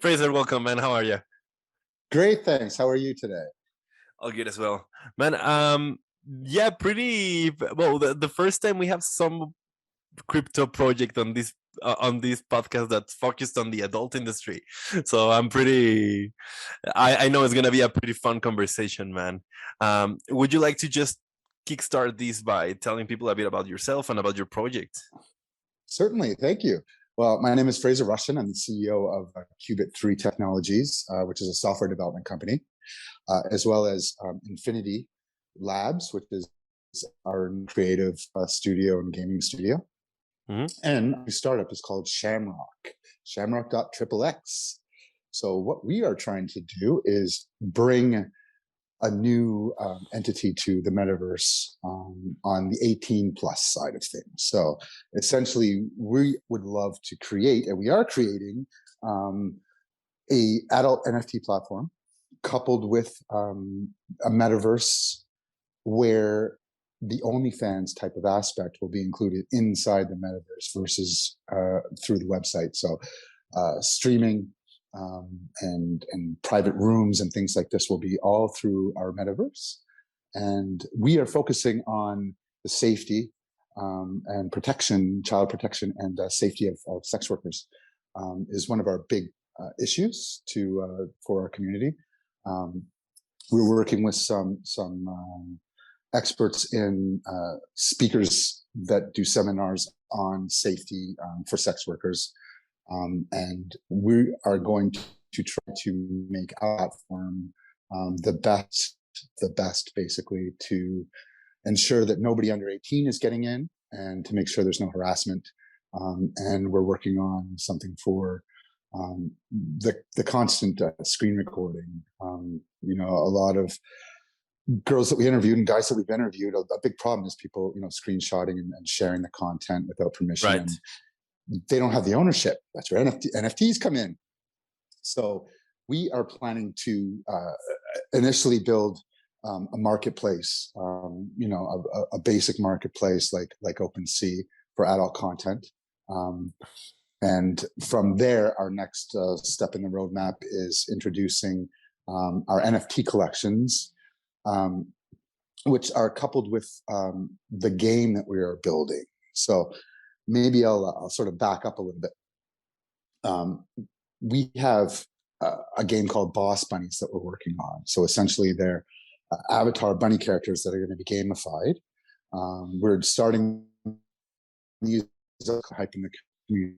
Fraser, welcome, man. How are you? Great, thanks. How are you today? All good as well, man. Yeah, pretty well. The first time we have some crypto project on this podcast that's focused on the adult industry, so I'm pretty. I know it's gonna be a pretty fun conversation, man. Would you like to just kickstart this by telling people a bit about yourself and about your project? Certainly, thank you. Well, my name is Fraser Rushton. I'm the CEO of Qubit 3 Technologies, which is a software development company, as well as Infinity Labs, which is our creative studio and gaming studio. And our startup is called Shamrock, Shamrock.xxx. So what we are trying to do is bring a new entity to the metaverse on the 18 plus side of things. So essentially, we would love to create, and we are creating, a adult NFT platform coupled with a metaverse where the OnlyFans type of aspect will be included inside the metaverse versus through the website. So streaming and private rooms and things like this will be all through our metaverse. And we are focusing on the safety and protection, child protection and safety of sex workers is one of our big issues for our community. We're working with some experts in speakers that do seminars on safety for sex workers. And we are going to try to make our platform the best basically to ensure that nobody under 18 is getting in and to make sure there's no harassment. And we're working on something for the constant screen recording. A lot of girls that we interviewed and guys that we've interviewed, a big problem is people, screenshotting and sharing the content without permission. Right. And they don't have the ownership. That's where NFTs come in. So we are planning to initially build a marketplace, a basic marketplace like OpenSea for adult content. And from there, our next step in the roadmap is introducing our NFT collections, which are coupled with the game that we are building. So maybe I'll sort of back up a little bit. We have a game called Boss Bunnies that we're working on. So essentially they're avatar bunny characters that are going to be gamified. We're starting these hyping the community,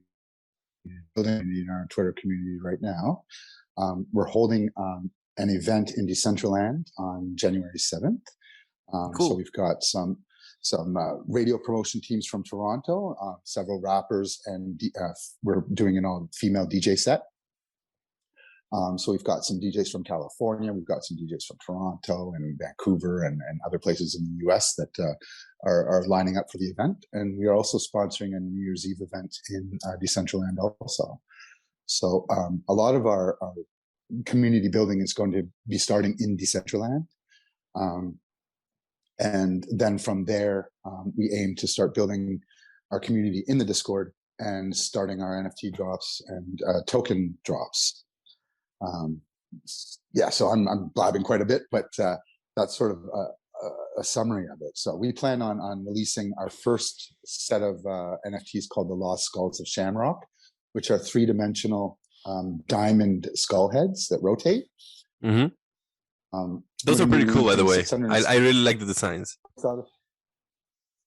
building in our Twitter community right now. We're holding an event in Decentraland on January 7th. Cool. So we've got some radio promotion teams from Toronto, several rappers, and we're doing an all-female DJ set. So we've got some DJs from California, we've got some DJs from Toronto and Vancouver and other places in the US that are lining up for the event. And we are also sponsoring a New Year's Eve event in Decentraland also. So a lot of our community building is going to be starting in Decentraland. And then from there, we aim to start building our community in the Discord and starting our NFT drops and token drops. So I'm blabbing quite a bit, but that's sort of a summary of it. So we plan on releasing our first set of NFTs called the Lost Skulls of Shamrock, which are three-dimensional diamond skull heads that rotate. Mm-hmm. Those are pretty cool, by the way. I really like the designs.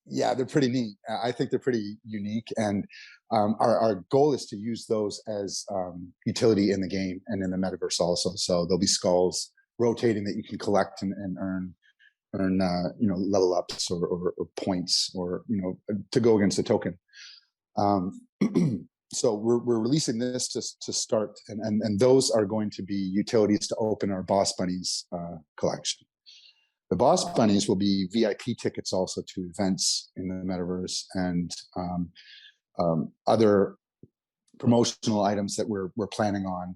Yeah, they're pretty neat. I think they're pretty unique. And our goal is to use those as utility in the game and in the metaverse also. So there'll be skulls rotating that you can collect and earn level ups or points or, to go against a token. So we're releasing this to start, and those are going to be utilities to open our Boss Bunnies collection. The Boss Bunnies will be VIP tickets also to events in the metaverse and other promotional items that we're planning on.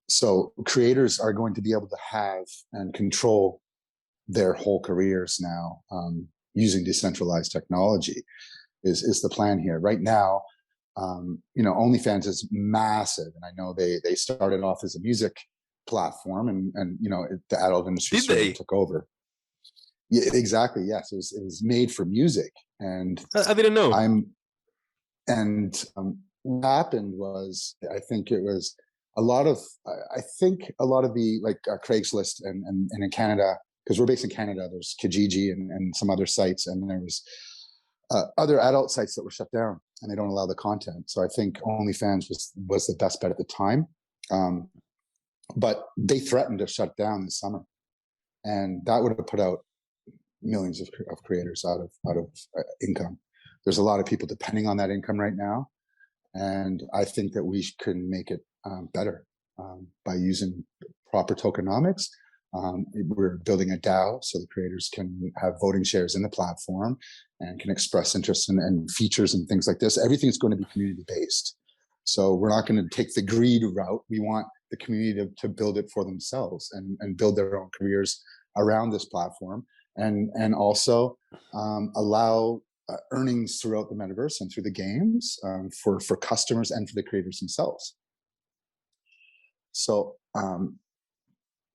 So creators are going to be able to have and control their whole careers now using decentralized technology is the plan here. Right now, OnlyFans is massive, and I know they started off as a music platform, and the adult industry Did sort of they? took over. Yeah, exactly. Yes, it was made for music, and I didn't know. I'm and what happened was, I think it was a lot of the like Craigslist and in Canada, because we're based in Canada, there's Kijiji and some other sites, and there was other adult sites that were shut down, and they don't allow the content. So I think OnlyFans was the best bet at the time, but they threatened to shut down this summer, and that would have put out millions of creators out of income. There's a lot of people depending on that income right now, and I think that we can make it better by using proper tokenomics. We're building a DAO so the creators can have voting shares in the platform and can express interest and features and things like this. Everything's going to be community based. So we're not going to take the greed route. We want the community to build it for themselves and build their own careers around this platform, and also allow earnings throughout the metaverse and through the games for customers and for the creators themselves. So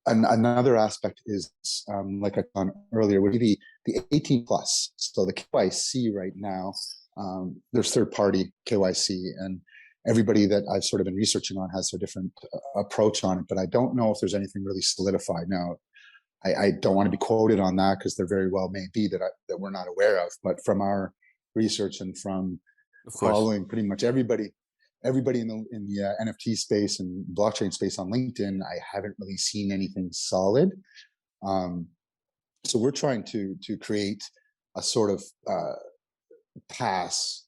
another aspect is, like I found earlier, would be the 18 plus. So the KYC right now, there's third-party KYC, and everybody that I've sort of been researching on has a different approach on it, but I don't know if there's anything really solidified. Now, I don't want to be quoted on that, because there very well may be that we're not aware of. But from our research and from following pretty much everybody in the NFT space and blockchain space on LinkedIn, I haven't really seen anything solid. So we're trying to create a sort of pass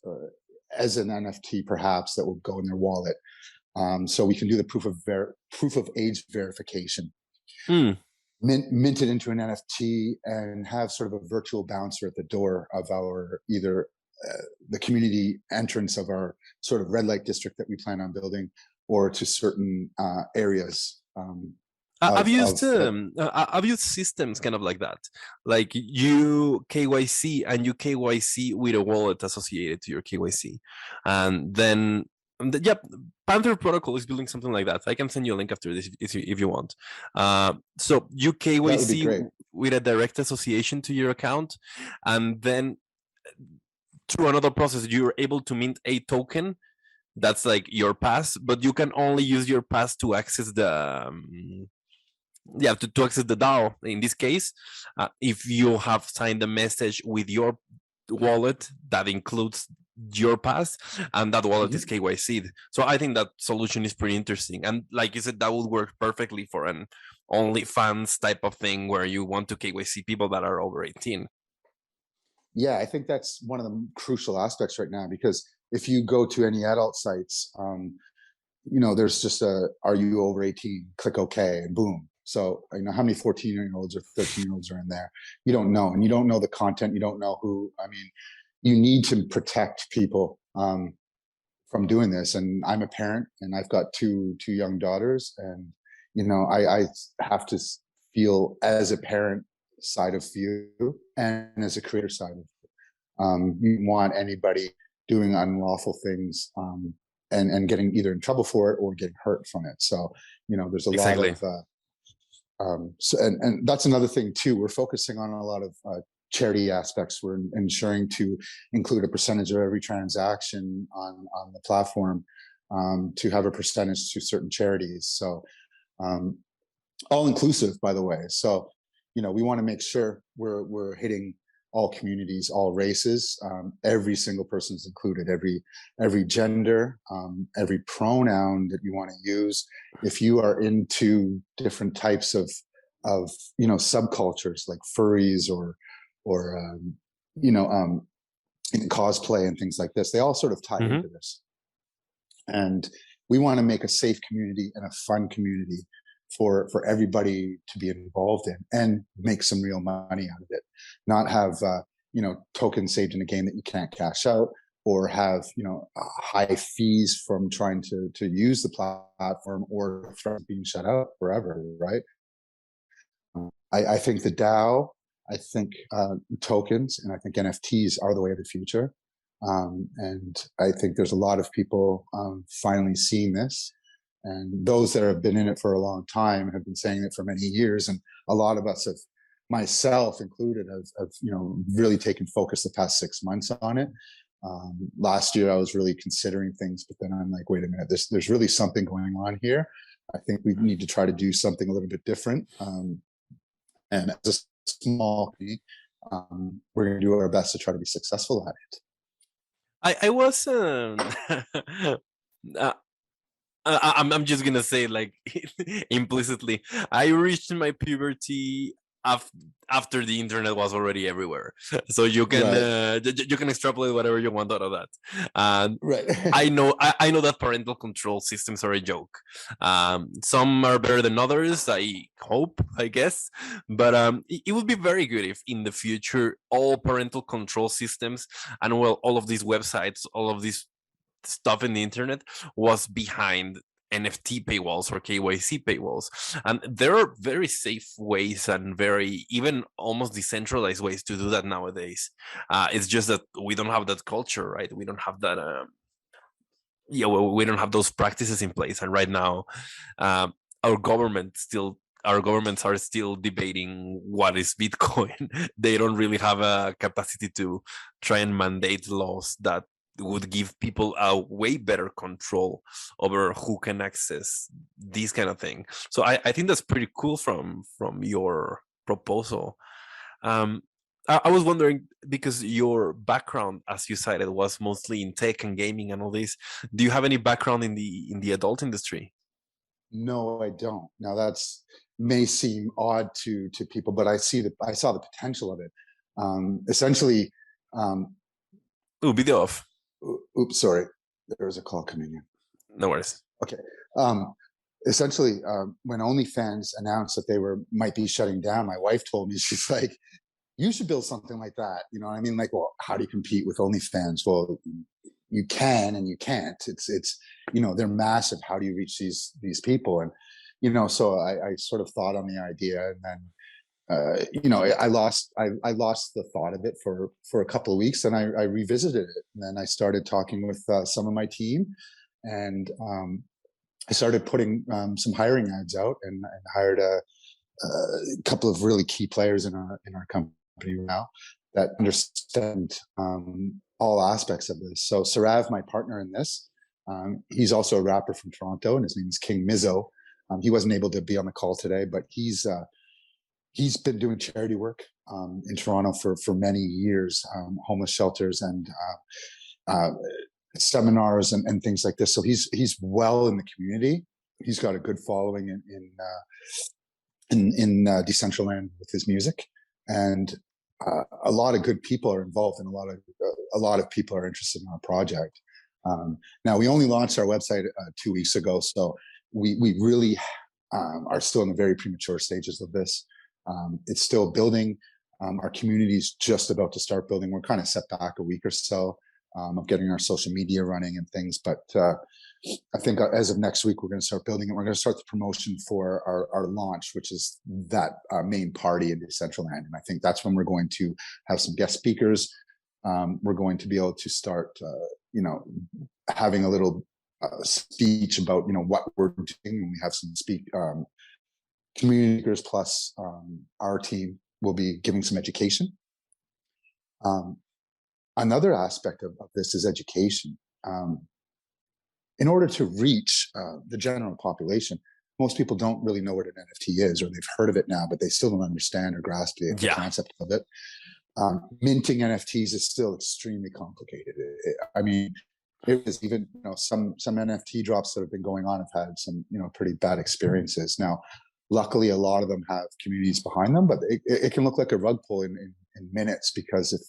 as an NFT, perhaps, that will go in their wallet, so we can do the proof of age verification. Mint it into an NFT and have sort of a virtual bouncer at the door of our either the community entrance of our sort of red light district that we plan on building, or to certain areas. I've used systems kind of like that, like you KYC and you KYC with a wallet associated to your KYC, and then yep, Panther Protocol is building something like that. I can send you a link after this if you want. So you KYC with a direct association to your account, and then through another process you're able to mint a token that's like your pass, but you can only use your pass to access the to access the DAO in this case, if you have signed a message with your wallet that includes your pass, and that wallet is KYC'd. So I think that solution is pretty interesting, and like you said, that would work perfectly for an OnlyFans type of thing where you want to KYC people that are over 18. Yeah, I think that's one of the crucial aspects right now, because if you go to any adult sites, there's just are you over 18? Click OK, and boom. So how many 14-year-olds or 13-year-olds are in there? You don't know, and you don't know the content. You don't know who. I mean, you need to protect people from doing this. And I'm a parent, and I've got two young daughters, and I have to feel as a parent side of you and as a creator side of you. You want anybody doing unlawful things and getting either in trouble for it or getting hurt from it. So there's a lot of and that's another thing too. We're focusing on a lot of charity aspects. We're ensuring to include a percentage of every transaction on the platform, to have a percentage to certain charities. So all inclusive, by the way. So we want to make sure we're hitting all communities, all races. Every single person is included, every gender, every pronoun that you want to use. If you are into different types of subcultures like furries or in cosplay and things like this, they all sort of tie into this. And we want to make a safe community and a fun community for everybody to be involved in, and make some real money out of it. Not have tokens saved in a game that you can't cash out, or have high fees from trying to use the platform, or from being shut out forever. Right? I think the DAO, I think tokens, and I think NFTs are the way of the future. And I think there's a lot of people finally seeing this. And those that have been in it for a long time have been saying it for many years. And a lot of us have, myself included, have really taken focus the past 6 months on it. Last year, I was really considering things, but then I'm like, wait a minute, there's really something going on here. I think we need to try to do something a little bit different. And as a small company, we're going to do our best to try to be successful at it. I was I'm just gonna say, like, implicitly, I reached my puberty after the internet was already everywhere, so you can you can extrapolate whatever you want out of that. And Right. I know that parental control systems are a joke. Some are better than others, I hope, I guess, but it would be very good if in the future all parental control systems and, well, all of these websites, all of these stuff in the internet was behind NFT paywalls or KYC paywalls. And there are very safe ways and very even almost decentralized ways to do that nowadays. It's just that we don't have that culture, right? We don't have that. We don't have those practices in place. And right now, our governments are still debating what is Bitcoin. They don't really have a capacity to try and mandate laws that would give people a way better control over who can access these kind of thing. So I think that's pretty cool from your proposal. I was wondering, because your background, as you cited, was mostly in tech and gaming and all this. Do you have any background in the adult industry? No, I don't. Now that's may seem odd to people, but I saw the potential of it. Essentially, Ooh, video off. oops, sorry, there was a call coming in. No worries. Okay. Essentially, when OnlyFans announced that they might be shutting down, my wife told me, she's like, "You should build something like that." You know what I mean? Like, well, how do you compete with OnlyFans? Well, you can and you can't. It's they're massive. How do you reach these people? And so I sort of thought on the idea, and then I lost the thought of it for a couple of weeks, and I revisited it, and then I started talking with some of my team, and I started putting some hiring ads out, and hired a couple of really key players in our company now that understand all aspects of this. So Sarav, my partner in this, he's also a rapper from Toronto, and his name is King Mizzo. He wasn't able to be on the call today, but he's been doing charity work in Toronto for many years, homeless shelters and seminars and things like this. So he's well in the community. He's got a good following in Decentraland with his music, and a lot of good people are involved, and a lot of people are interested in our project. Now, we only launched our website 2 weeks ago, so we really are still in the very premature stages of this. It's still building. Our community is just about to start building. We're kind of set back a week or so of getting our social media running and things. But I think as of next week, we're going to start building it. We're going to start the promotion for our launch, which is that main party in Decentraland. And I think that's when we're going to have some guest speakers. We're going to be able to start, having a little speech about, what we're doing. And we have some community speakers, plus our team will be giving some education. Another aspect of this is education. In order to reach the general population, most people don't really know what an NFT is, or they've heard of it now, but they still don't understand or grasp the concept of it. Minting NFTs is still extremely complicated. It was even, some NFT drops that have been going on have had some, pretty bad experiences. Now, luckily, a lot of them have communities behind them, but it can look like a rug pull in minutes, because if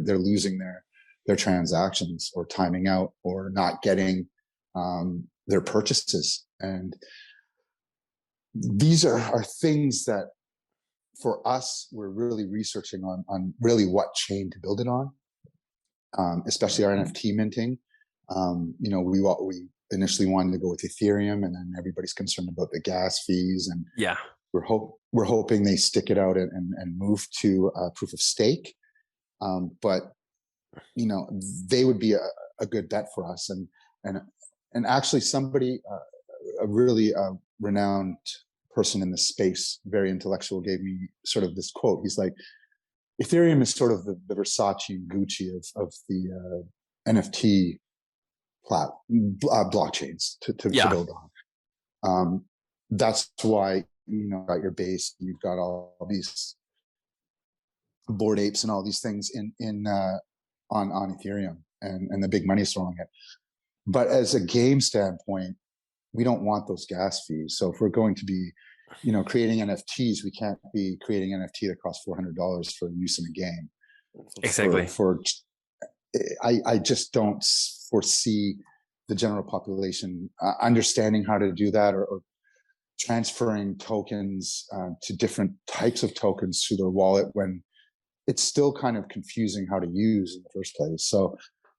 they're losing their transactions, or timing out, or not getting their purchases. And these are things that, for us, we're really researching on really what chain to build it on, especially our NFT minting. We initially wanted to go with Ethereum, and then everybody's concerned about the gas fees, and we're hoping they stick it out and move to proof of stake. But they would be a good bet for us. And and actually, somebody, a really renowned person in the space, very intellectual, gave me sort of this quote. He's like, Ethereum is sort of the Versace and Gucci of the NFT blockchains to build on. That's why got your base, you've got all these Bored Apes and all these things on Ethereum, and the big money's throwing it. But as a game standpoint, we don't want those gas fees. So if we're going to be, creating NFTs, we can't be creating NFT that costs $400 for use in a game. Exactly. I just don't foresee the general population understanding how to do that, or transferring tokens to different types of tokens through their wallet when it's still kind of confusing how to use in the first place. So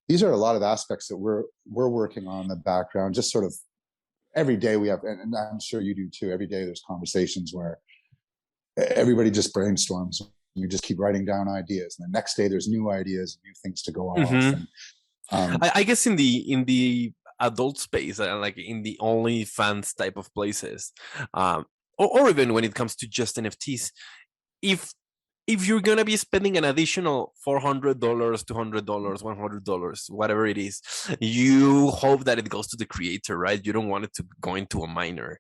these are a lot of aspects that we're working on in the background. Just sort of every day we have, and I'm sure you do too, every day there's conversations where everybody just brainstorms. You just keep writing down ideas, and the next day there's new ideas, new things to go off. And, I guess in the adult space, like in the OnlyFans type of places, or even when it comes to just NFTs, if you're gonna be spending an additional $400, $200, $100, whatever it is, you hope that it goes to the creator, right? You don't want it to go into a miner.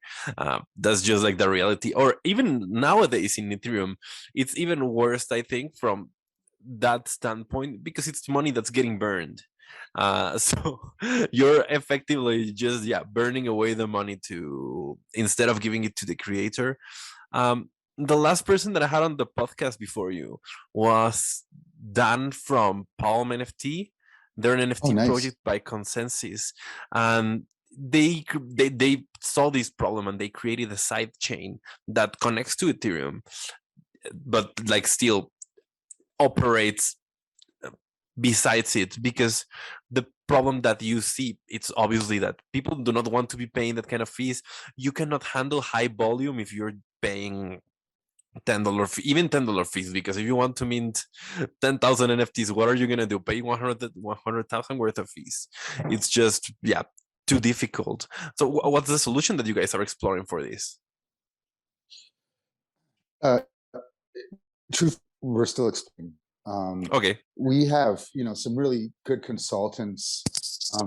That's just like the reality. Or even nowadays in Ethereum, it's even worse, I think, from that standpoint, because it's money that's getting burned. So you're effectively just burning away the money instead of giving it to the creator. The last person that I had on the podcast before you was Dan from Palm NFT. They're an NFT project by consensus, and they saw this problem and they created a side chain that connects to Ethereum, but like still operates besides it, because the problem that you see, it's obviously that people do not want to be paying that kind of fees. You cannot handle high volume if you're paying $10 fee, even $10 fees, because if you want to mint 10,000 NFTs, what are you gonna do? Pay 100,000 worth of fees? It's just too difficult. So what's the solution that you guys are exploring for this? Truth, we're still exploring. Okay. We have some really good consultants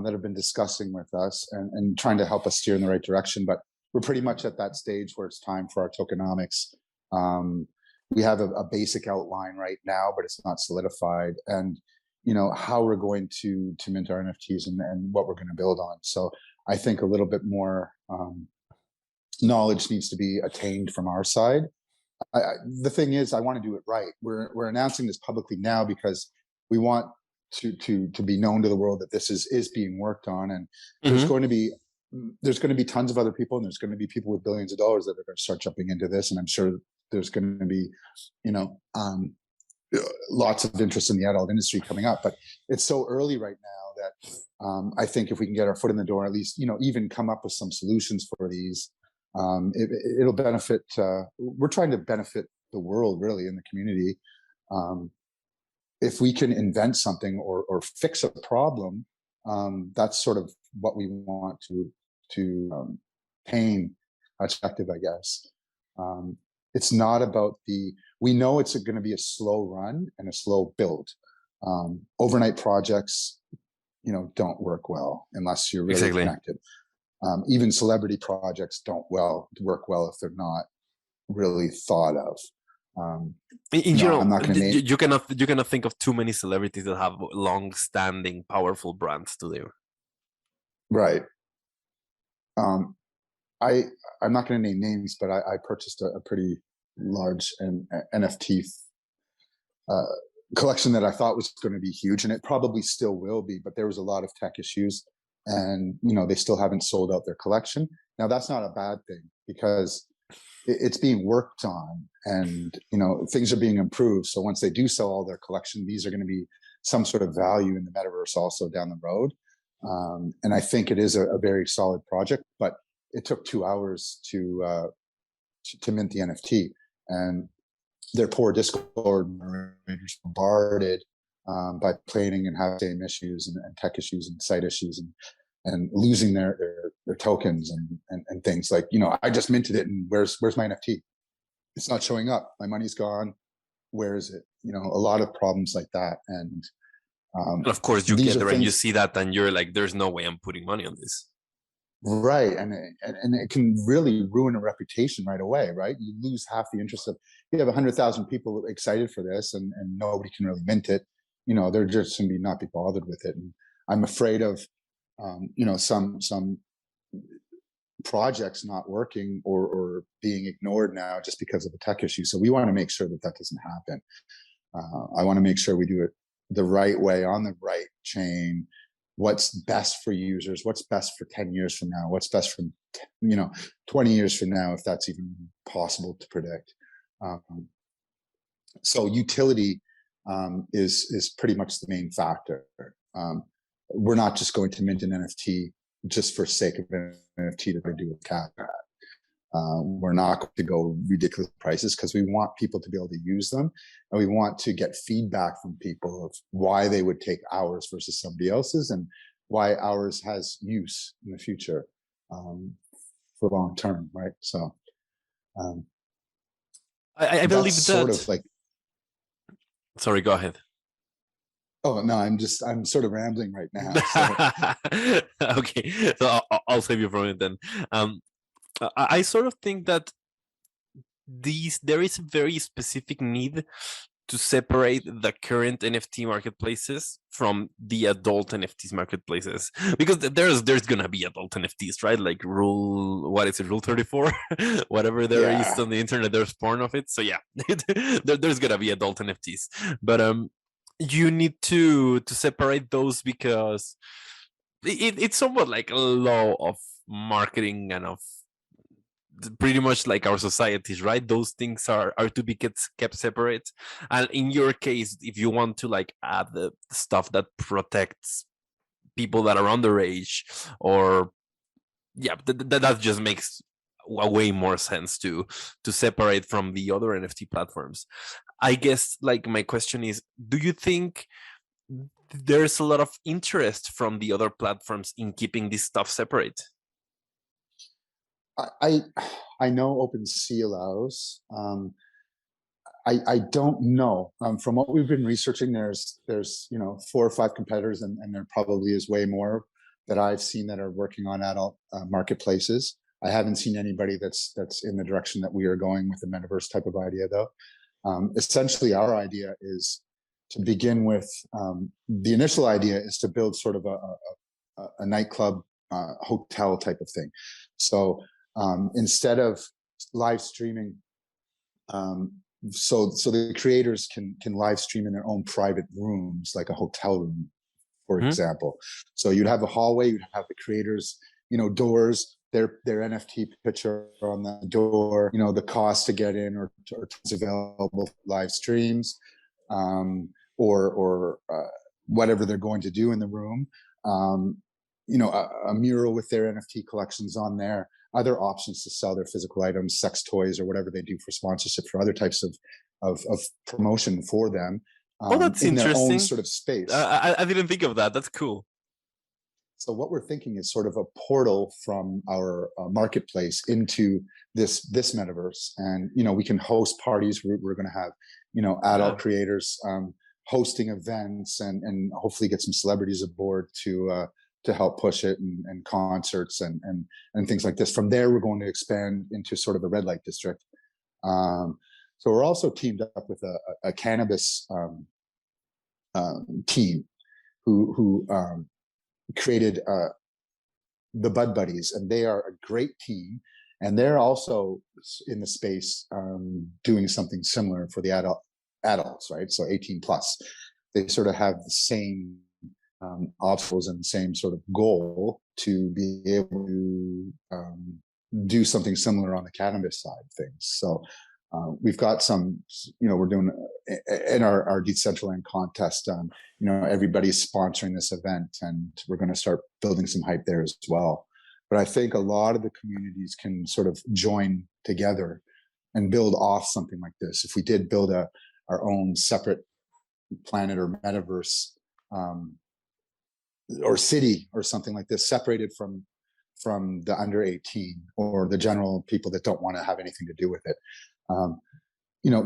that have been discussing with us and trying to help us steer in the right direction, but we're pretty much at that stage where it's time for our tokenomics. We have a basic outline right now, but it's not solidified, and how we're going to mint our NFTs and what we're going to build on. So I think a little bit more knowledge needs to be attained from our side. The thing is, I want to do it right. We're announcing this publicly now because we want to be known to the world that this is being worked on, and there's going to be tons of other people, and there's going to be people with billions of dollars that are going to start jumping into this, and I'm sure there's going to be lots of interest in the adult industry coming up. But it's so early right now that I think if we can get our foot in the door, at least even come up with some solutions for these, it'll benefit. We're trying to benefit the world, really, in the community. If we can invent something or fix a problem, that's sort of what we want to paint attractive, I guess. It's not about we know it's going to be a slow run and a slow build. Overnight projects, don't work well unless you're really connected. Even celebrity projects don't work well if they're not really thought of. In general, I'm not going to name. You cannot think of too many celebrities that have long-standing, powerful brands today. Right. I'm not going to name names, but I purchased a pretty large NFT collection that I thought was going to be huge, and it probably still will be. But there was a lot of tech issues, and they still haven't sold out their collection. Now that's not a bad thing, because it's being worked on, and things are being improved. So once they do sell all their collection, these are going to be some sort of value in the metaverse also down the road. And I think it is a very solid project, but it took 2 hours to mint the NFT, and their poor Discord moderators bombarded by planning and have same issues and tech issues and site issues and losing their tokens and things like, I just minted it and where's my NFT? It's not showing up. My money's gone. Where is it? A lot of problems like that. And of course, you these get are there and you things, see that, and you're like, "There's no way I'm putting money on this." right? And it can really ruin a reputation right away, right? You lose half the interest of. You have 100,000 people excited for this, and nobody can really mint it. They're just going to not be bothered with it. And I'm afraid of, some projects not working or being ignored now just because of a tech issue. So we want to make sure that doesn't happen. I want to make sure we do it the right way on the right chain. What's best for users? What's best for 10 years from now? What's best for 20 years from now, if that's even possible to predict? So utility is pretty much the main factor. We're not just going to mint an NFT just for sake of an NFT that they do with cat. We're not going to go ridiculous prices because we want people to be able to use them, and we want to get feedback from people of why they would take ours versus somebody else's, and why ours has use in the future for long term, right? So I believe that. Sort of like. Sorry, go ahead. Oh no, I'm sort of rambling right now. So. Okay, so I'll save you from it then. I sort of think that there is a very specific need to separate the current NFT marketplaces from the adult NFTs marketplaces, because there's gonna be adult NFTs, right? Like Rule 34, whatever there is on the internet, there's porn of it. So yeah, there's gonna be adult NFTs, but you need to separate those, because it's somewhat like a law of marketing and of pretty much like our societies, right? Those things are to be kept separate. And in your case, if you want to like add the stuff that protects people that are underage, or yeah, that just makes way more sense to separate from the other NFT platforms. I guess like my question is, do you think there's a lot of interest from the other platforms in keeping this stuff separate? I know OpenSea allows. I don't know. From what we've been researching, there's 4 or 5 competitors, and there probably is way more that I've seen that are working on adult marketplaces. I haven't seen anybody that's in the direction that we are going with the metaverse type of idea, though. Essentially, our idea is to begin with. The initial idea is to build sort of a nightclub hotel type of thing. So instead of live streaming, so the creators can live stream in their own private rooms, like a hotel room, for example. So you'd have a hallway, you'd have the creators, doors, their NFT picture on the door, the cost to get in, or available live streams, or whatever they're going to do in the room. A mural with their NFT collections on there, other options to sell their physical items, sex toys, or whatever they do for sponsorship, for other types of promotion for them. That's in interesting. Their own sort of space. I didn't think of that. That's cool. So what we're thinking is sort of a portal from our marketplace into this metaverse, and we can host parties. We're going to have adult creators hosting events, and hopefully get some celebrities aboard to help push it, and concerts and things like this. From there, we're going to expand into sort of a red light district. So we're also teamed up with a cannabis team who created the Bud Buddies, and they are a great team, and they're also in the space doing something similar for the adults, right? So 18 plus. They sort of have the same obstacles and the same sort of goal to be able to do something similar on the cannabis side of things. So we've got some, we're doing in our Decentraland contest, everybody's sponsoring this event, and we're going to start building some hype there as well. But I think a lot of the communities can sort of join together and build off something like this. If we did build our own separate planet or metaverse or city or something like this, separated from the under 18 or the general people that don't want to have anything to do with it.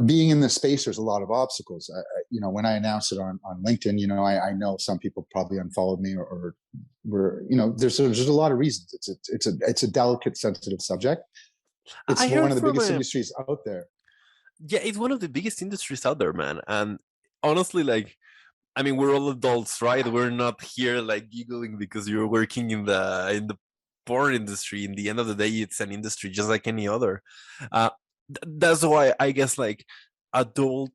Being in this space, there's a lot of obstacles. When I announced it on LinkedIn, I know some people probably unfollowed me or were, there's a lot of reasons. It's a delicate, sensitive subject. It's I one heard of the from biggest industries out there. yeah, it's one of the biggest industries out there, man. And honestly, like, I mean, we're all adults, right? We're not here like giggling because you're working in the porn industry. In the end of the day, it's an industry just like any other. That's why I guess like adult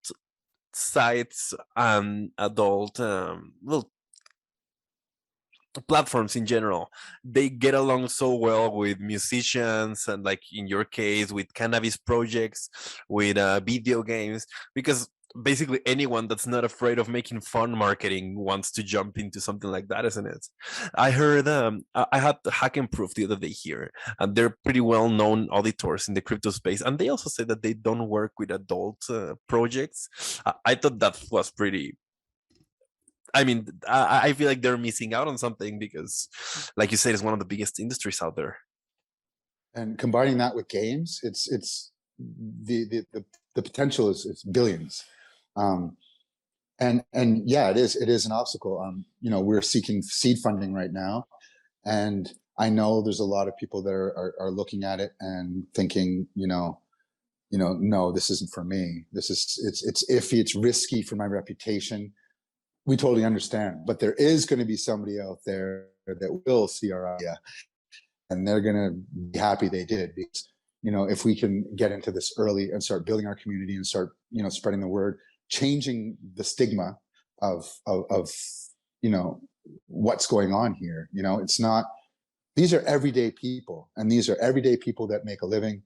sites and adult well, platforms in general, they get along so well with musicians and, like in your case, with cannabis projects, with video games, because basically anyone that's not afraid of making fun marketing wants to jump into something like that, isn't it? I heard I had the Hack and Proof the other day here, and they're pretty well known auditors in the crypto space, and they also say that they don't work with adult projects. I thought that was pretty, I mean, I feel like they're missing out on something because, like you said, it's one of the biggest industries out there. And combining that with games, it's the potential is billions. And yeah, it is an obstacle. We're seeking seed funding right now, and I know there's a lot of people that are looking at it and thinking, no, this isn't for me. It's iffy, it's risky for my reputation. We totally understand, but there is going to be somebody out there that will see our idea, and they're going to be happy they did, because if we can get into this early and start building our community and start spreading the word, changing the stigma of what's going on here. It's not, these are everyday people, and these are everyday people that make a living,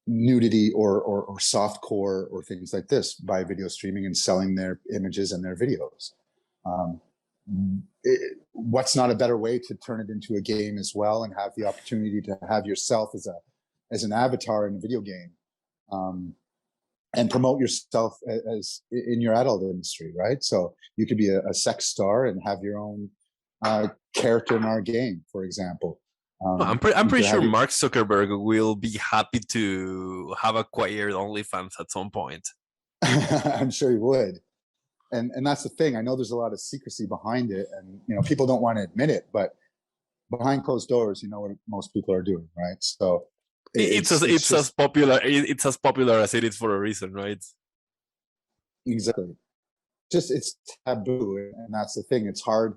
nudity or softcore or things like this by video streaming and selling their images and their videos. What's not a better way to turn it into a game as well, and have the opportunity to have yourself as an avatar in a video game, and promote yourself as in your adult industry, right? So you could be a sex star and have your own character in our game, for example. I'm pretty sure Mark Zuckerberg will be happy to have acquired OnlyFans at some point. I'm sure he would. And that's the thing. I know there's a lot of secrecy behind it, and people don't want to admit it, but behind closed doors, what most people are doing, right? So it's as popular as it is for a reason, right? Exactly. It's taboo, and that's the thing. It's hard.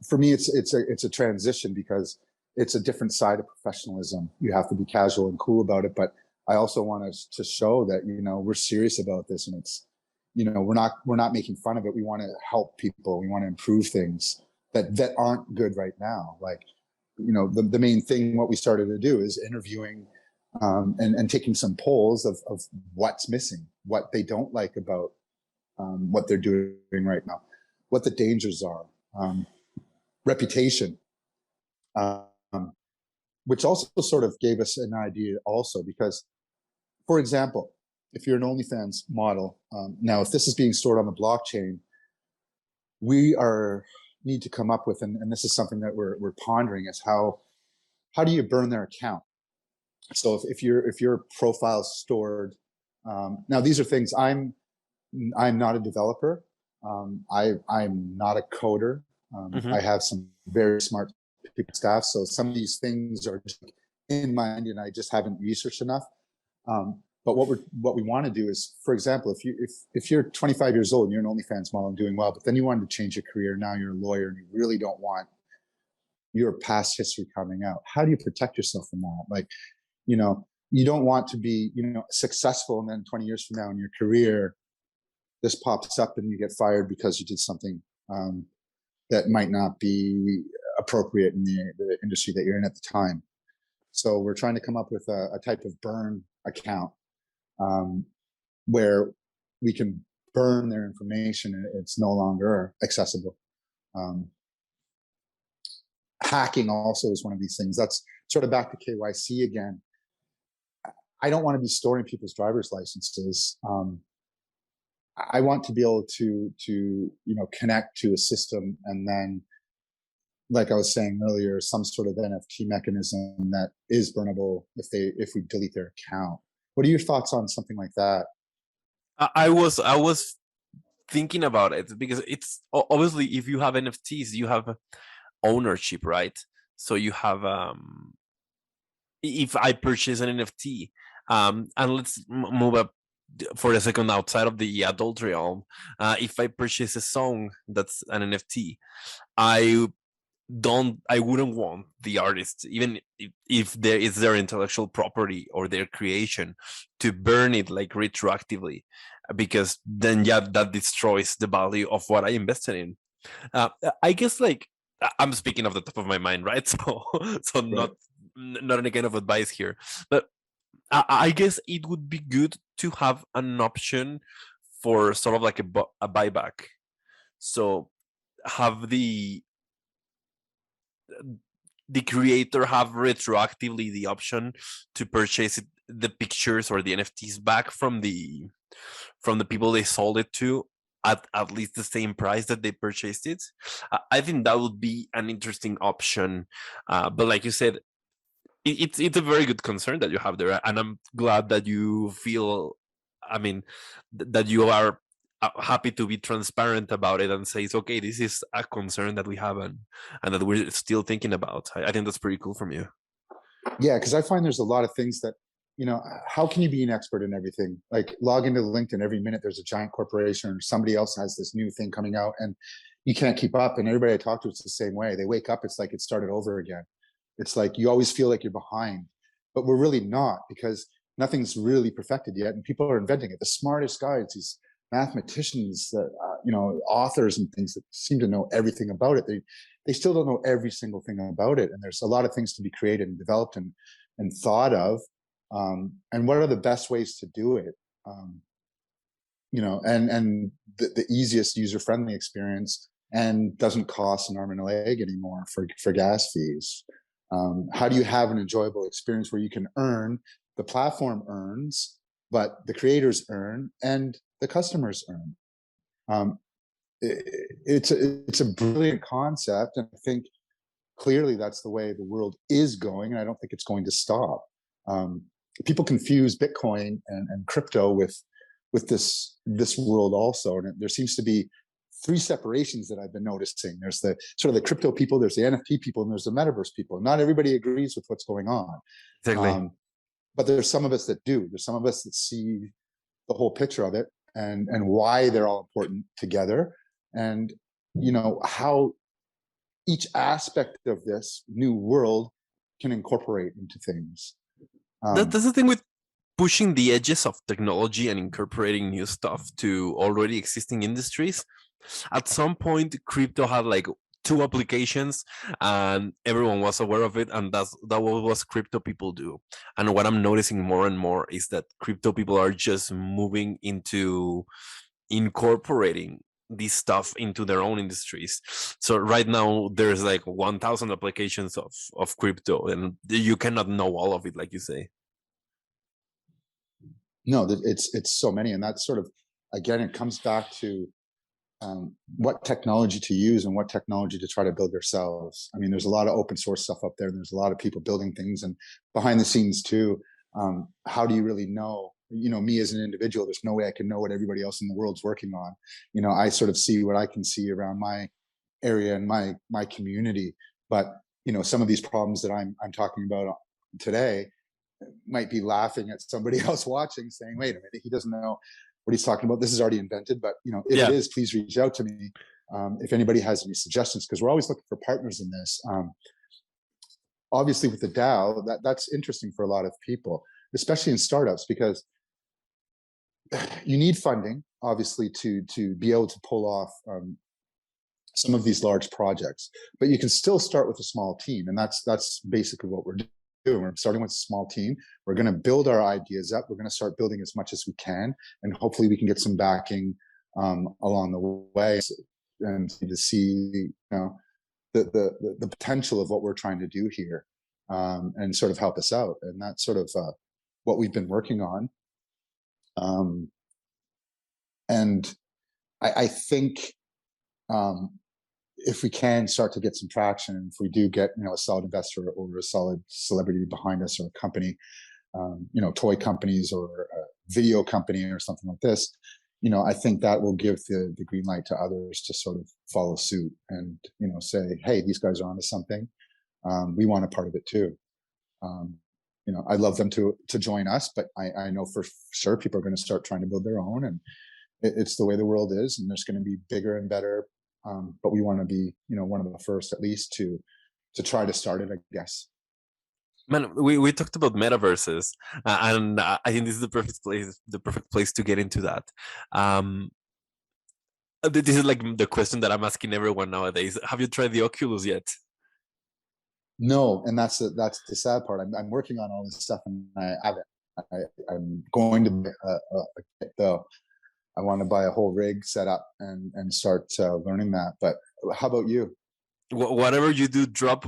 For me, it's a transition, because it's a different side of professionalism. You have to be casual and cool about it, but I also want us to show that we're serious about this, and it's we're not making fun of it. We want to help people. We want to improve things that aren't good right now. Like the main thing, what we started to do is interviewing and taking some polls of what's missing, what they don't like about what they're doing right now, what the dangers are. Reputation, which also sort of gave us an idea also, because, for example, if you're an OnlyFans model, now if this is being stored on the blockchain, we need to come up with, and this is something that we're pondering, is how do you burn their account? So if your profile's stored, now these are things, I'm not a developer, I'm not a coder. I have some very smart people staff, so some of these things are in my mind and I just haven't researched enough. But what we want to do is, for example, if you're 25 years old and you're an OnlyFans model and doing well, but then you wanted to change your career, now you're a lawyer and you really don't want your past history coming out, how do you protect yourself from that? Like, you don't want to be successful, and then 20 years from now in your career, this pops up and you get fired because you did something that might not be appropriate in the industry that you're in at the time. So we're trying to come up with a type of burn account where we can burn their information and it's no longer accessible. Hacking also is one of these things. That's sort of back to KYC again. I don't want to be storing people's driver's licenses. I want to be able to connect to a system, and then, like I was saying earlier, some sort of NFT mechanism that is burnable if we delete their account. What are your thoughts on something like that? I was thinking about it because it's obviously, if you have NFTs, you have ownership, right? So you have, if I purchase an NFT, and let's move up for a second outside of the adult realm. If I purchase a song that's an NFT, I I wouldn't want the artist, even if there is their intellectual property or their creation, to burn it like retroactively, because then, yeah, that destroys the value of what I invested in. I guess, like, I'm speaking off the top of my mind, right? So Right. not any kind of advice here, but I guess it would be good to have an option for sort of like a buyback. So have the creator have retroactively the option to purchase the pictures or the NFTs back from the people they sold it to, at least the same price that they purchased it. I think that would be an interesting option. But like you said, it's a very good concern that you have there, and I'm glad that you feel, I mean, that you are happy to be transparent about it and say, it's okay, this is a concern that we have, and that we're still thinking about. I think that's pretty cool from you. Yeah, because I find there's a lot of things that, how can you be an expert in everything? Like, log into LinkedIn every minute, there's a giant corporation or somebody else has this new thing coming out, and you can't keep up. And everybody I talk to, it's the same way. They wake up, it's like it started over again. It's like you always feel like you're behind, but we're really not, because nothing's really perfected yet, and people are inventing it. The smartest guys, these mathematicians, authors and things that seem to know everything about it, they still don't know every single thing about it, and there's a lot of things to be created and developed and thought of, and what are the best ways to do it, and the easiest user-friendly experience, and doesn't cost an arm and a leg anymore for gas fees. How do you have an enjoyable experience where you can earn, the platform earns, but the creators earn and the customers earn? It's a brilliant concept, and I think clearly that's the way the world is going, and I don't think it's going to stop. People confuse Bitcoin and crypto with this world also, and there seems to be three separations that I've been noticing. There's the sort of the crypto people, there's the NFT people, and there's the Metaverse people. Not everybody agrees with what's going on. Exactly. But there's some of us that do. There's some of us that see the whole picture of it, and why they're all important together, and how each aspect of this new world can incorporate into things. That's the thing with pushing the edges of technology and incorporating new stuff to already existing industries. At some point, crypto had like two applications, and everyone was aware of it, and that was crypto people do. And what I'm noticing more and more is that crypto people are just moving into incorporating this stuff into their own industries. So right now there's like 1,000 applications of crypto, and you cannot know all of it, like you say. No, it's so many, and that's sort of, again, it comes back to what technology to use and what technology to try to build yourselves. I mean, there's a lot of open source stuff up there, and there's a lot of people building things, and behind the scenes too. How do you really know? Me as an individual, there's no way I can know what everybody else in the world's working on. I sort of see what I can see around my area and my community. But some of these problems that I'm talking about today might be laughing at somebody else watching, saying, "Wait a minute, he doesn't know what he's talking about. This is already invented." But if it is, please reach out to me if anybody has any suggestions, because we're always looking for partners in this. Obviously, with the DAO, that's interesting for a lot of people, especially in startups, because you need funding, obviously, to be able to pull off some of these large projects. But you can still start with a small team, and that's basically what we're doing. We're starting with a small team. We're going to build our ideas up. We're going to start building as much as we can, and hopefully we can get some backing along the way, and to see the potential of what we're trying to do here, and sort of help us out. And that's sort of what we've been working on. And I think if we can start to get some traction, and if we do get, a solid investor or a solid celebrity behind us, or a company, toy companies or a video company or something like this, I think that will give the green light to others to sort of follow suit and, say, hey, these guys are onto something. We want a part of it too. I'd love them to join us, but I know for sure people are going to start trying to build their own, and it's the way the world is, and there's going to be bigger and better. But we want to be, one of the first, at least, to try to start it, I guess. Man, we talked about metaverses, and I think this is the perfect place to get into that. This is like the question that I'm asking everyone nowadays. Have you tried the Oculus yet? No, and that's the sad part. I'm working on all this stuff, and I haven't. I'm going to though. I want to buy a whole rig set up and start learning that. But how about you? Whatever you do, drop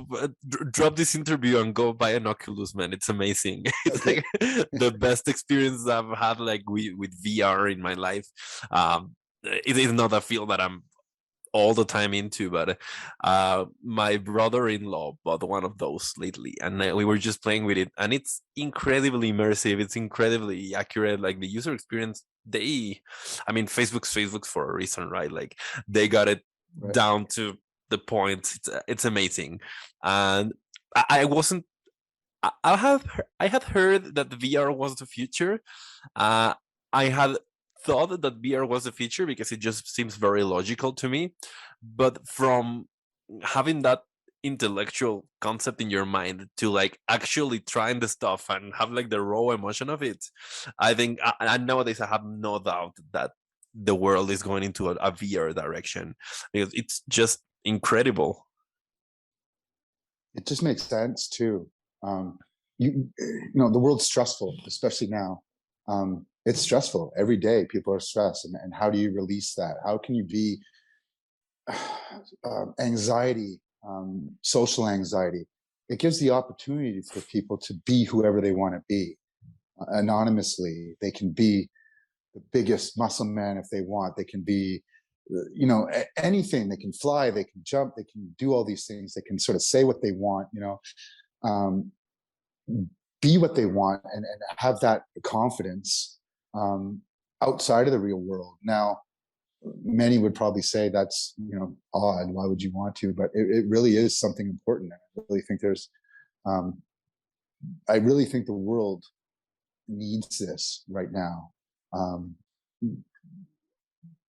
this interview and go buy an Oculus, man. It's amazing. It's Okay. like the best experience I've had, like with VR in my life. It is not a field that I'm all the time into, but my brother-in-law bought one of those lately, and we were just playing with it, and it's incredibly immersive. It's incredibly accurate. Like the user experience, Facebook's for a reason, right? Like they got it Right. down to the point. It's amazing. And I wasn't I had heard that VR was the future. I had thought that VR was the future because it just seems very logical to me. But from having that intellectual concept in your mind to like actually trying the stuff and have like the raw emotion of it, I think nowadays I have no doubt that the world is going into a VR direction, because it's just incredible. It just makes sense too. The world's stressful, especially now. It's stressful every day. People are stressed, and how do you release that? How can you be anxiety, social anxiety? It gives the opportunity for people to be whoever they want to be anonymously. They can be the biggest muscle man if they want. They can be, anything. They can fly, they can jump, they can do all these things. They can sort of say what they want, um, be what they want, and have that confidence outside of the real world. Now, many would probably say that's, odd. Why would you want to? But it really is something important. Um, I really think the world needs this right now.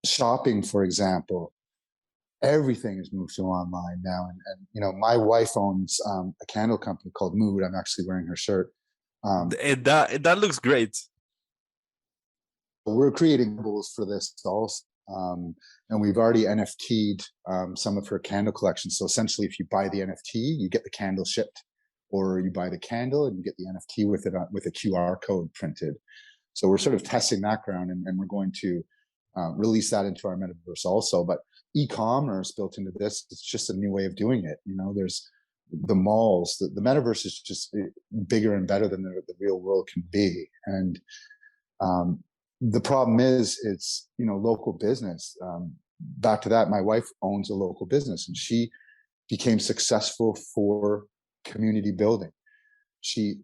Shopping, for example, everything has moved to online now. And my wife owns a candle company called Mood. I'm actually wearing her shirt. That looks great. We're creating rules for this also. And we've already NFT'd some of her candle collection. So essentially, if you buy the NFT, you get the candle shipped, or you buy the candle and you get the NFT with it with a QR code printed. So we're sort of testing that ground, and we're going to release that into our metaverse also. But e-commerce built into this, it's just a new way of doing it. There's the malls. The metaverse is just bigger and better than the real world can be. And the problem is, it's local business. Back to that, my wife owns a local business, and she became successful for community building. She,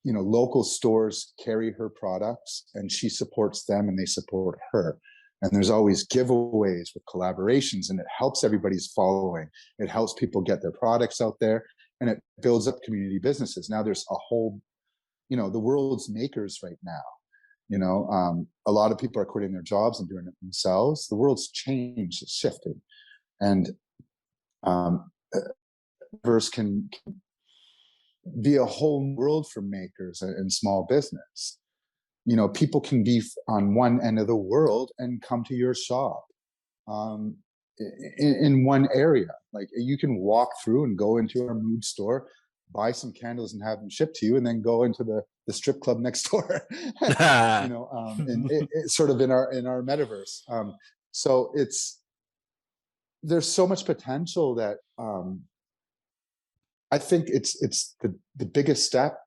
local stores carry her products, and she supports them, and they support her. And there's always giveaways with collaborations, and it helps everybody's following. It helps people get their products out there, and it builds up community businesses. Now there's a whole, the world's makers right now. A lot of people are quitting their jobs and doing it themselves. The world's changed, it's shifting. And verse can be a whole world for makers and small business. People can be on one end of the world and come to your shop in one area. Like, you can walk through and go into our Mood store, buy some candles and have them shipped to you, and then go into the strip club next door. And it's sort of in our metaverse. So there's so much potential that I think it's the biggest step,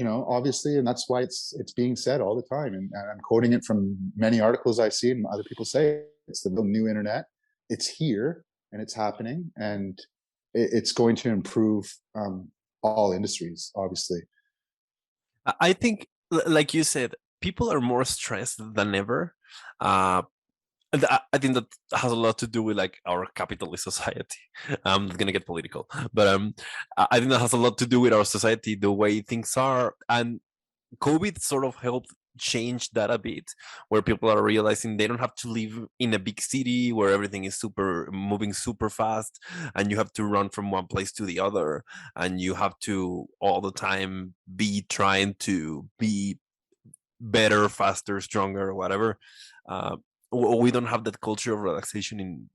obviously, and that's why it's being said all the time. And I'm quoting it from many articles I've seen other people say. It's the new internet. It's here and it's happening, and it's going to improve all industries, obviously. I think, like you said, people are more stressed than ever. Uh, and I think that has a lot to do with like our capitalist society. I'm not gonna get political, but I think that has a lot to do with our society, the way things are, and COVID sort of helped change that a bit, where people are realizing they don't have to live in a big city where everything is super moving super fast, and you have to run from one place to the other, and you have to all the time be trying to be better, faster, stronger, whatever. Uh, we don't have that culture of relaxation in,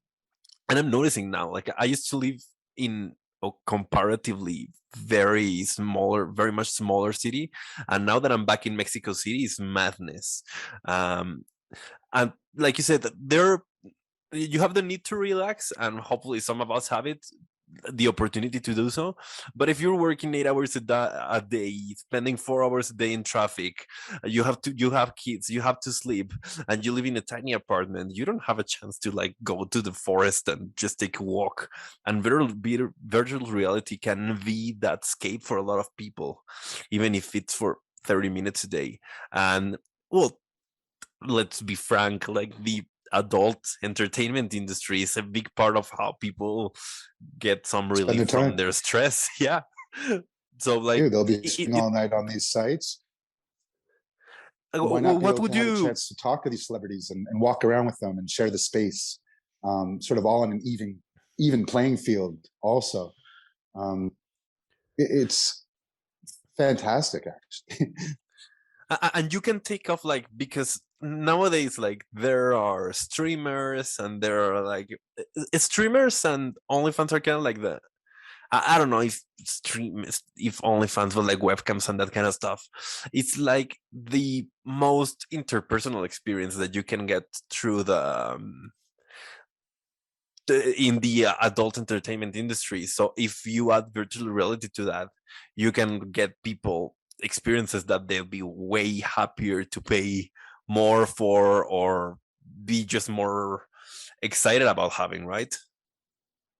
and I'm noticing now, like I used to live in a comparatively very much smaller city, and now that I'm back in Mexico City, it's madness. Um, and like you said, there you have the need to relax, and hopefully some of us have it, the opportunity to do so. But if you're working 8 hours a day, spending 4 hours a day in traffic, you have kids, you have to sleep, and you live in a tiny apartment, you don't have a chance to like go to the forest and just take a walk. And virtual reality can be that escape for a lot of people, even if it's for 30 minutes a day. And well, let's be frank, like the adult entertainment industry is a big part of how people get some Spend relief their from time. their stress. Yeah. So like Dude, they'll be sitting all night on these sites. Why not be what able would to have a you chance to talk to these celebrities and walk around with them and share the space, sort of all on an even playing field also. Um, it's fantastic, actually. and you can take off, like, because nowadays like there are streamers and there are like streamers and OnlyFans are kind of like the, I don't know if if OnlyFans were like webcams and that kind of stuff. It's like the most interpersonal experience that you can get through in the adult entertainment industry. So if you add virtual reality to that, you can get people experiences that they'll be way happier to pay more for, or be just more excited about having, right?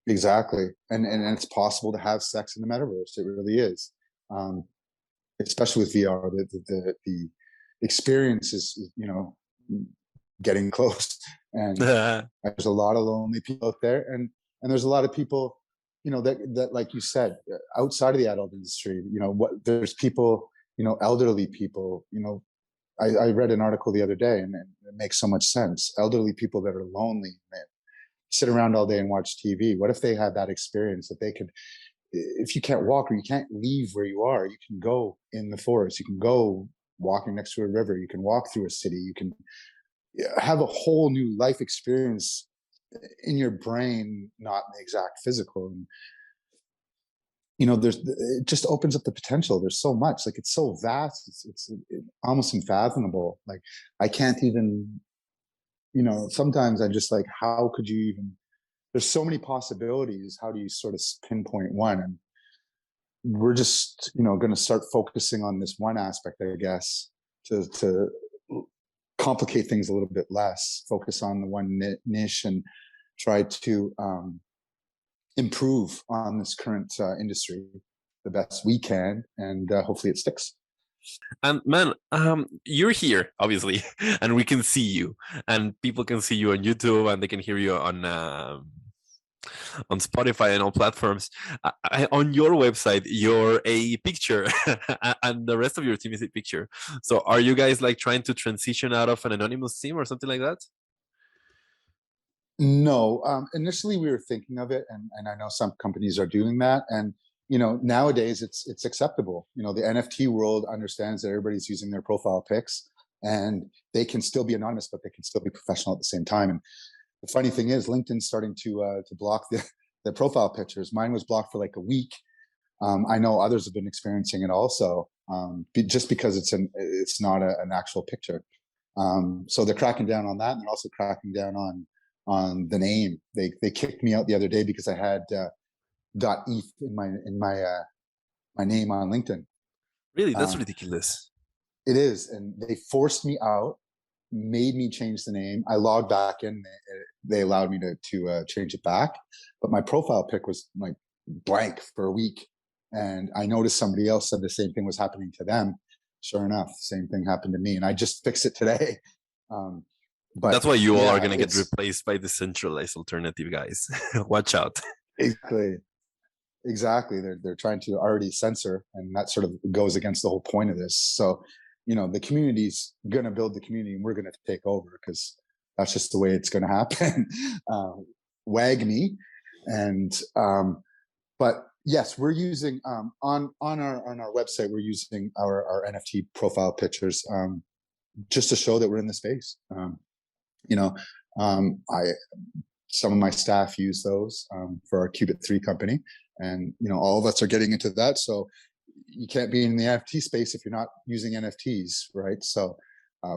Exactly, and it's possible to have sex in the metaverse. It really is, um, especially with VR. The experience is, getting close, and there's a lot of lonely people out there, and there's a lot of people, that like you said, outside of the adult industry. What there's people, elderly people. I read an article the other day, and it makes so much sense. Elderly people that are lonely, sit around all day and watch TV. What if they had that experience that they could, if you can't walk or you can't leave where you are, you can go in the forest, you can go walking next to a river, you can walk through a city, you can have a whole new life experience in your brain, not the exact physical. And it just opens up the potential. There's so much, like, it's so vast, it's almost unfathomable. Like, I can't even, sometimes I just like, how could you even, there's so many possibilities. How do you sort of pinpoint one? And we're just, going to start focusing on this one aspect, I guess, to complicate things a little bit less, focus on the one niche, and try to improve on this current industry the best we can, and hopefully it sticks. And man, you're here obviously, and we can see you, and people can see you on YouTube, and they can hear you on Spotify and all platforms. On your website, you're a picture, and the rest of your team is a picture. So, are you guys like trying to transition out of an anonymous team or something like that? No, initially we were thinking of it, and I know some companies are doing that. And nowadays it's acceptable. The NFT world understands that everybody's using their profile pics, and they can still be anonymous, but they can still be professional at the same time. And the funny thing is, LinkedIn's starting to block the profile pictures. Mine was blocked for like a week. I know others have been experiencing it also, just because it's not an actual picture. So they're cracking down on that, and they're also cracking down on the name. They kicked me out the other day because I had .eth in my name on LinkedIn. Really, that's ridiculous. It is, and they forced me out. made me change the name. I logged back in. They allowed me to change it back, but my profile pic was like blank for a week. And I noticed somebody else said the same thing was happening to them. Sure enough, same thing happened to me, and I just fixed it today. But that's why you all are yeah, gonna get replaced by decentralized alternative guys. Watch out. Exactly. They're trying to already censor, and that sort of goes against the whole point of this. So, the community's going to build the community, and we're going to take over, because that's just the way it's going to happen. Wag me. And but yes, we're using on our website, we're using our NFT profile pictures just to show that we're in the space. Some of my staff use those for our Qubit 3 company. And, all of us are getting into that. So you can't be in the NFT space if you're not using NFTs, right? So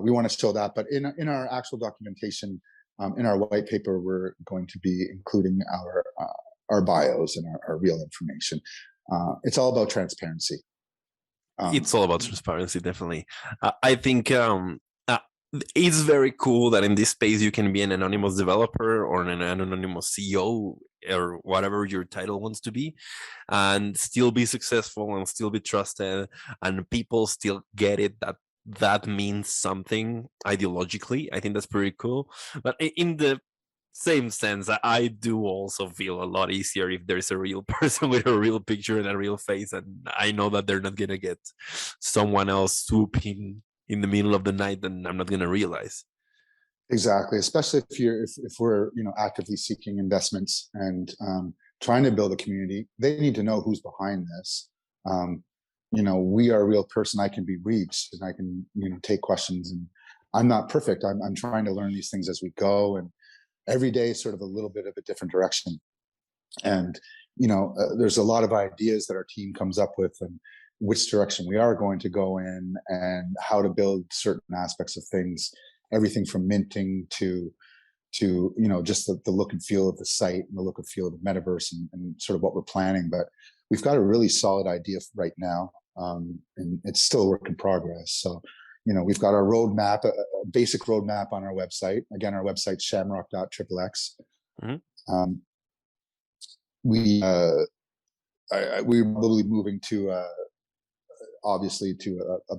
we want to show that. But in our actual documentation, in our white paper, we're going to be including our bios and our real information. It's all about transparency. It's all about transparency, definitely. I think it's very cool that in this space you can be an anonymous developer or an anonymous CEO or whatever your title wants to be, and still be successful and still be trusted, and people still get it that means something ideologically. I think that's pretty cool. But in the same sense, I do also feel a lot easier if there's a real person with a real picture and a real face, and I know that they're not gonna get someone else swooping in the middle of the night, and I'm not gonna realize. Exactly, especially if we're actively seeking investments and trying to build a community. They need to know who's behind this. We are a real person. I can be reached, and I can take questions. And I'm not perfect. I'm trying to learn these things as we go, and every day is sort of a little bit of a different direction. And there's a lot of ideas that our team comes up with, and which direction we are going to go in, and how to build certain aspects of things. Everything from minting to just the look and feel of the site and the look and feel of the metaverse, and sort of what we're planning. But we've got a really solid idea right now, and it's still a work in progress. So we've got our roadmap, a basic roadmap on our website. Again, our website's shamrock.xxx. Mm-hmm. We're probably moving to obviously to a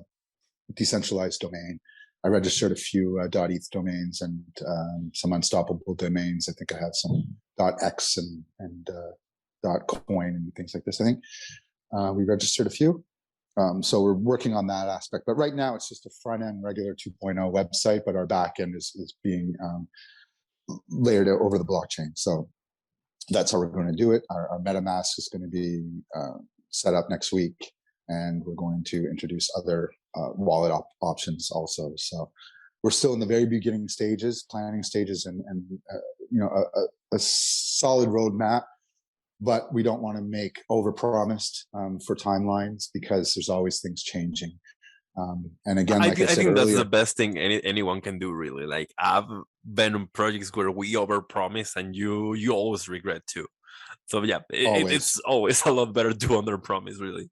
decentralized domain. I registered a few .eth domains and some unstoppable domains. I think I have some .x and .coin and things like this. I think we registered a few. So we're working on that aspect. But right now, it's just a front-end regular 2.0 website, but our back end is being layered over the blockchain. So that's how we're going to do it. Our MetaMask is going to be set up next week, and we're going to introduce other wallet options also. So we're still in the very beginning stages, planning stages, and a solid roadmap. But we don't want to make overpromised for timelines, because there's always things changing. And again, like I said think earlier, that's the best thing anyone can do, really. Like, I've been on projects where we overpromise, and you always regret too. So yeah, it's always a lot better to underpromise, really.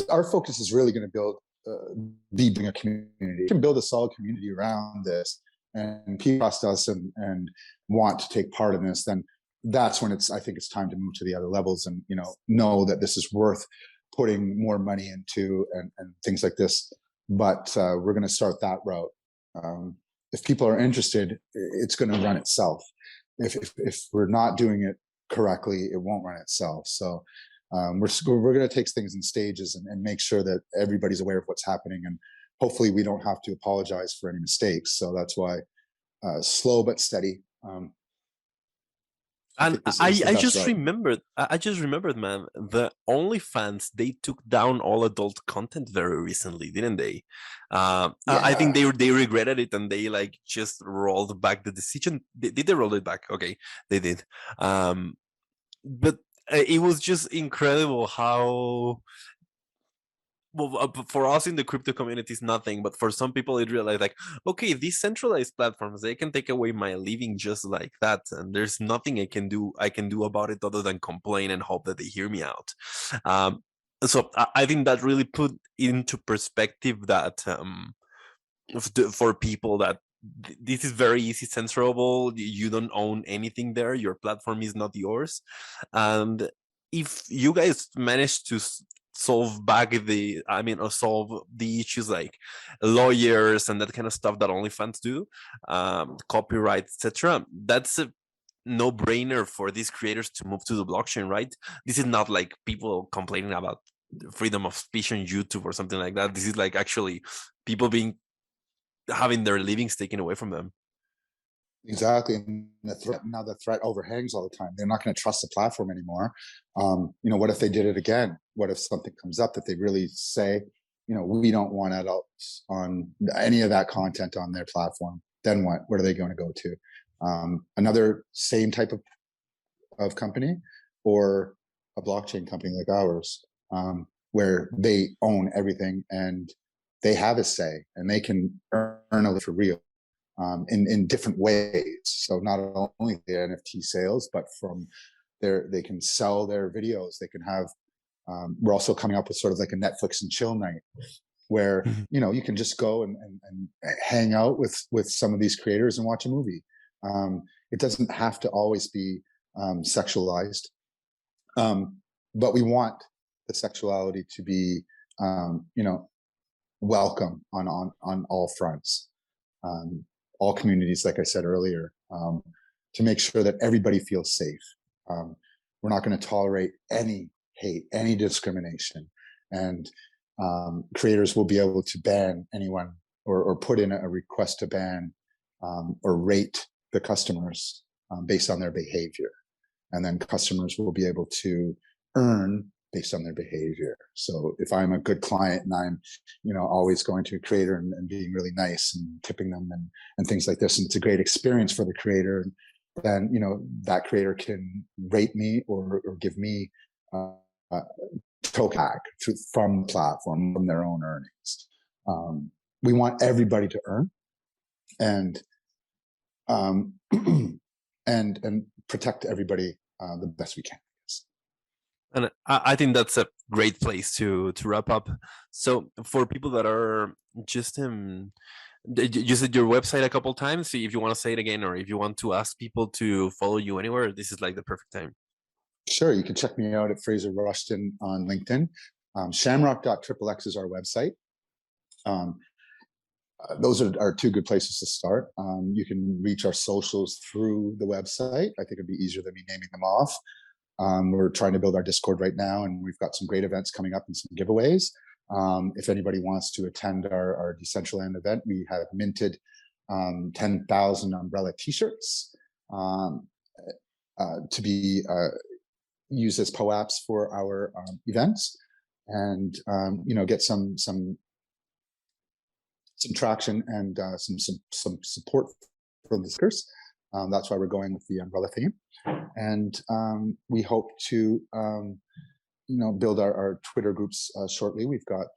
Our focus is really going to build a community. We can build a solid community around this, and people trust us and want to take part in this. Then that's when I think it's time to move to the other levels, and know that this is worth putting more money into, and things like this. But we're going to start that route. If people are interested, it's going to run itself. If we're not doing it correctly, it won't run itself. So we're going to take things in stages, and make sure that everybody's aware of what's happening, and hopefully we don't have to apologize for any mistakes. So that's why slow but steady. And I just remembered, man, the OnlyFans, they took down all adult content very recently, didn't they? I think they regretted it, and they just rolled back the decision. Did they roll it back? Okay, they did. But it was just incredible how, well, for us in the crypto community is nothing, but for some people it realized, okay, these centralized platforms, they can take away my living just like that, and there's nothing I can do about it other than complain and hope that they hear me out. So I think that really put into perspective that for people that this is very easy censorable. You don't own anything there. Your platform is not yours. And if you guys manage to solve back or solve the issues like lawyers and that kind of stuff that OnlyFans do, copyright, etc., that's a no-brainer for these creators to move to the blockchain, right? This is not like people complaining about freedom of speech on YouTube or something like that. This is like actually people having their livings taken away from them. Exactly. And now the threat overhangs all the time. They're not going to trust the platform anymore. What if they did it again? What if something comes up that they really say, we don't want adults on any of that content on their platform? Then what? What are they going to go to? Another same type of company, or a blockchain company like ours, where they own everything and they have a say and they can earn a living for real. In different ways. So not only the NFT sales, but from they can sell their videos. They can have. We're also coming up with sort of like a Netflix and chill night, where you can just go and hang out with some of these creators and watch a movie. It doesn't have to always be sexualized, but we want the sexuality to be welcome on all fronts. All communities, like I said earlier, to make sure that everybody feels safe. We're not going to tolerate any hate, any discrimination, and creators will be able to ban anyone or put in a request to ban or rate the customers based on their behavior. And then customers will be able to earn based on their behavior. So if I'm a good client and I'm, always going to a creator and being really nice and tipping them and things like this, and it's a great experience for the creator, then, that creator can rate me or give me token back from the platform, from their own earnings. We want everybody to earn and and protect everybody the best we can. And I think that's a great place to wrap up. So for people that are just you said your website a couple times. If you want to say it again, or if you want to ask people to follow you anywhere, this is like the perfect time. Sure, you can check me out at Fraser Rushton on LinkedIn. Shamrock.xxx is our website. Those are two good places to start. You can reach our socials through the website. I think it'd be easier than me naming them off. We're trying to build our Discord right now, and we've got some great events coming up and some giveaways. If anybody wants to attend our Decentraland event, we have minted 10,000 umbrella t-shirts to be used as POAPs for our events, and get some traction and some support from the speakers. That's why we're going with the umbrella theme. And we hope to, build our Twitter groups shortly. We've got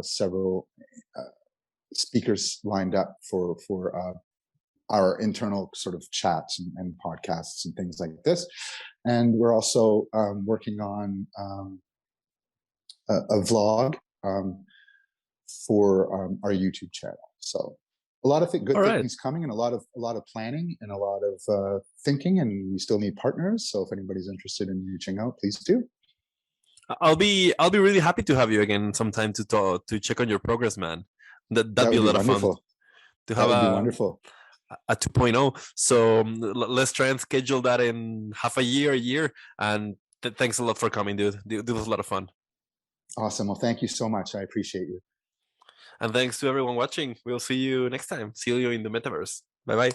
several speakers lined up for our internal sort of chats and podcasts and things like this. And we're also working on a vlog for our YouTube channel. So a lot of good things coming, and a lot of planning and a lot of thinking, and we still need partners. So if anybody's interested in reaching out, please do. I'll be really happy to have you again sometime to check on your progress, man. That'd be a lot of fun to have. That would be wonderful. A 2.0. So let's try and schedule that in half a year, and thanks a lot for coming, dude. It was a lot of fun. Awesome. Well, thank you so much. I appreciate you. And thanks to everyone watching. We'll see you next time. See you in the metaverse. Bye-bye.